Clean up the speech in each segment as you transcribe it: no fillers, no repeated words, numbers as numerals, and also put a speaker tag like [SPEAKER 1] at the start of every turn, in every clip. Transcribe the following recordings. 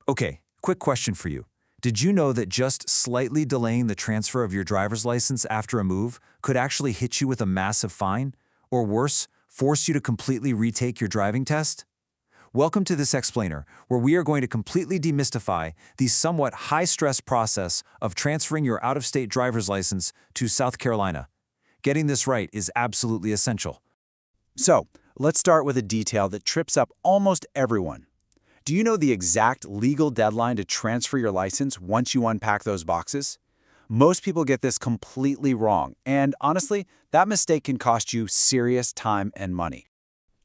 [SPEAKER 1] Okay, quick question for you. Did you know that just slightly delaying the transfer of your driver's license after a move could actually hit you with a massive fine? Or worse, force you to completely retake your driving test? Welcome to this explainer, where we are going to completely demystify the somewhat high-stress process of transferring your out-of-state driver's license to South Carolina. Getting this right is absolutely essential.
[SPEAKER 2] So, let's start with a detail that trips up almost everyone. Do you know the exact legal deadline to transfer your license once you unpack those boxes? Most people get this completely wrong, and honestly, that mistake can cost you serious time and money.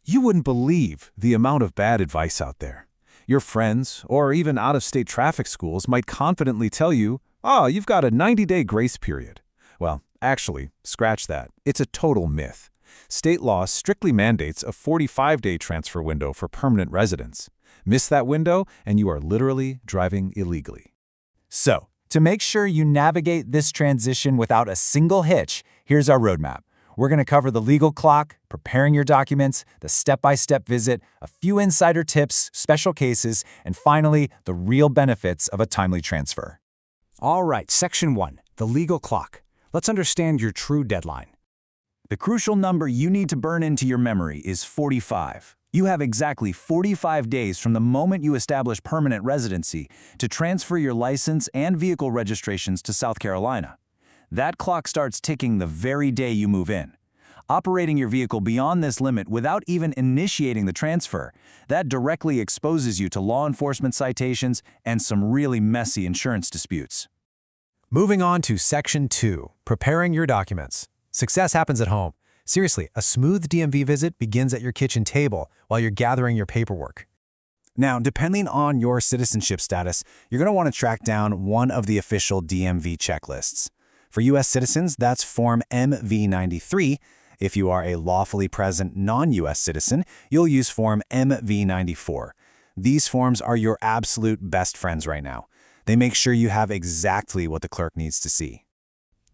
[SPEAKER 3] You wouldn't believe the amount of bad advice out there. Your friends, or even out-of-state traffic schools might confidently tell you, "Oh, you've got a 90-day grace period." Well, actually, scratch that. It's a total myth. State law strictly mandates a 45-day transfer window for permanent residents. Miss that window, and you are literally driving illegally.
[SPEAKER 4] So, to make sure you navigate this transition without a single hitch, here's our roadmap. We're going to cover the legal clock, preparing your documents, the step-by-step visit, a few insider tips, special cases, and finally, the real benefits of a timely transfer.
[SPEAKER 5] All right, Section 1, the legal clock. Let's understand your true deadline.
[SPEAKER 4] The crucial number you need to burn into your memory is 45. You have exactly 45 days from the moment you establish permanent residency to transfer your license and vehicle registrations to South Carolina. That clock starts ticking the very day you move in. Operating your vehicle beyond this limit without even initiating the transfer, that directly exposes you to law enforcement citations and some really messy insurance disputes.
[SPEAKER 6] Moving on to Section 2, preparing your documents. Success happens at home. Seriously, a smooth DMV visit begins at your kitchen table while you're gathering your paperwork.
[SPEAKER 2] Now, depending on your citizenship status, you're going to want to track down one of the official DMV checklists. For U.S. citizens, that's Form MV-93. If you are a lawfully present non-U.S. citizen, you'll use Form MV-94. These forms are your absolute best friends right now. They make sure you have exactly what the clerk needs to see.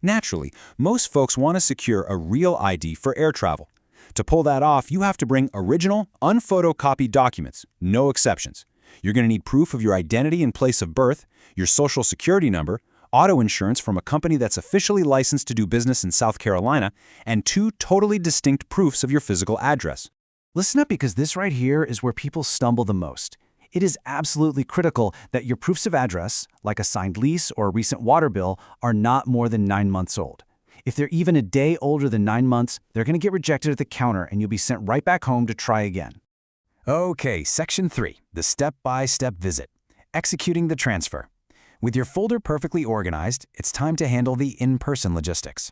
[SPEAKER 7] Naturally, most folks want to secure a real ID for air travel. To pull that off, you have to bring original, unphotocopied documents, no exceptions. You're going to need proof of your identity and place of birth, your social security number, auto insurance from a company that's officially licensed to do business in South Carolina, and 2 totally distinct proofs of your physical address.
[SPEAKER 5] Listen up, because this right here is where people stumble the most. It is absolutely critical that your proofs of address, like a signed lease or a recent water bill, are not more than 9 months old. If they're even a day older than 9 months, they're going to get rejected at the counter and you'll be sent right back home to try again.
[SPEAKER 4] Okay, Section 3, the step-by-step visit. Executing the transfer. With your folder perfectly organized, it's time to handle the in-person logistics.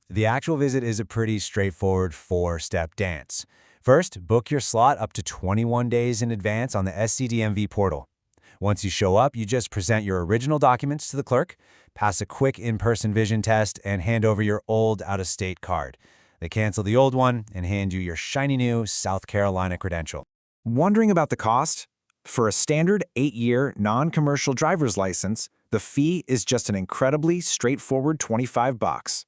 [SPEAKER 6] The actual visit is a pretty straightforward 4-step dance. First, book your slot up to 21 days in advance on the SCDMV portal. Once you show up, you just present your original documents to the clerk, pass a quick in-person vision test, and hand over your old out-of-state card. They cancel the old one and hand you your shiny new South Carolina credential.
[SPEAKER 8] Wondering about the cost? For a standard 8-year non-commercial driver's license, the fee is just an incredibly straightforward $25.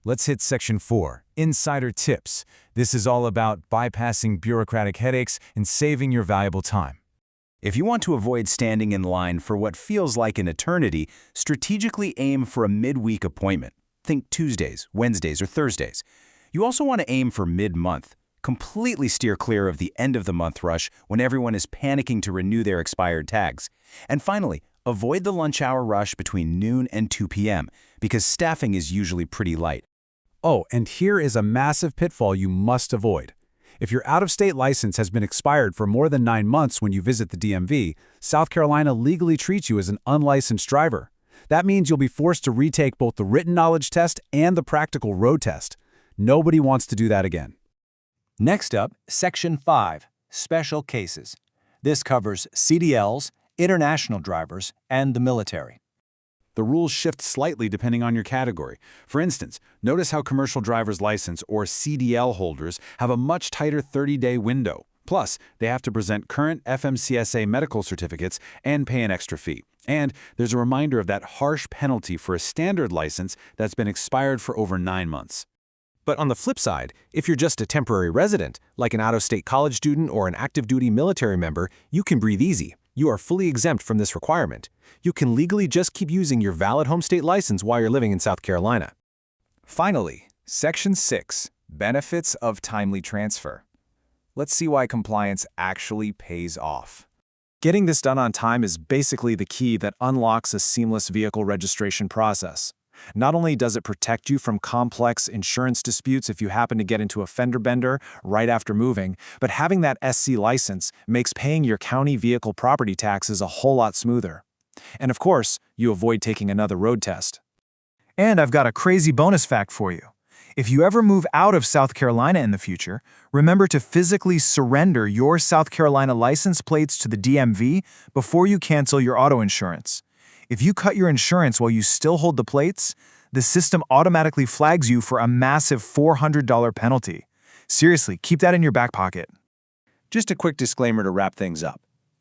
[SPEAKER 3] Let's hit Section 4, Insider Tips. This is all about bypassing bureaucratic headaches and saving your valuable time.
[SPEAKER 4] If you want to avoid standing in line for what feels like an eternity, strategically aim for a midweek appointment. Think Tuesdays, Wednesdays, or Thursdays. You also want to aim for mid-month. Completely steer clear of the end-of-the-month rush when everyone is panicking to renew their expired tags. And finally, avoid the lunch hour rush between noon and 2 p.m. because staffing is usually pretty light.
[SPEAKER 3] Oh, and here is a massive pitfall you must avoid. If your out-of-state license has been expired for more than 9 months when you visit the DMV, South Carolina legally treats you as an unlicensed driver. That means you'll be forced to retake both the written knowledge test and the practical road test. Nobody wants to do that again.
[SPEAKER 4] Next up, Section 5, Special Cases. This covers CDLs, international drivers, and the military.
[SPEAKER 2] The rules shift slightly depending on your category. For instance, notice how commercial driver's license or CDL holders have a much tighter 30-day window. Plus, they have to present current FMCSA medical certificates and pay an extra fee. And there's a reminder of that harsh penalty for a standard license that's been expired for over 9 months.
[SPEAKER 6] But on the flip side, if you're just a temporary resident, like an out-of-state college student or an active-duty military member, you can breathe easy.
[SPEAKER 2] You are fully exempt from this requirement. You can legally just keep using your valid home state license while you're living in South Carolina.
[SPEAKER 1] Finally, Section 6, Benefits of Timely Transfer. Let's see why compliance actually pays off. Getting this done on time is basically the key that unlocks a seamless vehicle registration process. Not only does it protect you from complex insurance disputes if you happen to get into a fender bender right after moving, but having that SC license makes paying your county vehicle property taxes a whole lot smoother. And of course, you avoid taking another road test.
[SPEAKER 9] And I've got a crazy bonus fact for you. If you ever move out of South Carolina in the future, remember to physically surrender your South Carolina license plates to the DMV before you cancel your auto insurance. If you cut your insurance while you still hold the plates, the system automatically flags you for a massive $400 penalty. Seriously, keep that in your back pocket.
[SPEAKER 6] Just a quick disclaimer to wrap things up.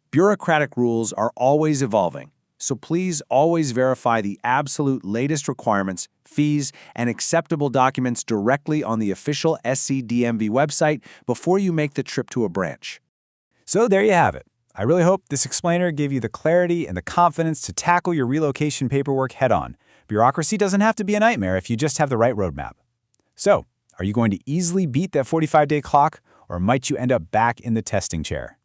[SPEAKER 6] Bureaucratic rules are always evolving, so please always verify the absolute latest requirements, fees, and acceptable documents directly on the official SCDMV website before you make the trip to a branch.
[SPEAKER 4] So there you have it. I really hope this explainer gave you the clarity and the confidence to tackle your relocation paperwork head-on. Bureaucracy doesn't have to be a nightmare if you just have the right roadmap. So, are you going to easily beat that 45-day clock, or might you end up back in the testing chair?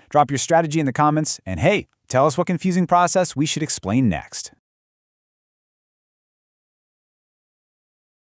[SPEAKER 4] Drop your strategy in the comments, and hey, tell us what confusing process we should explain next.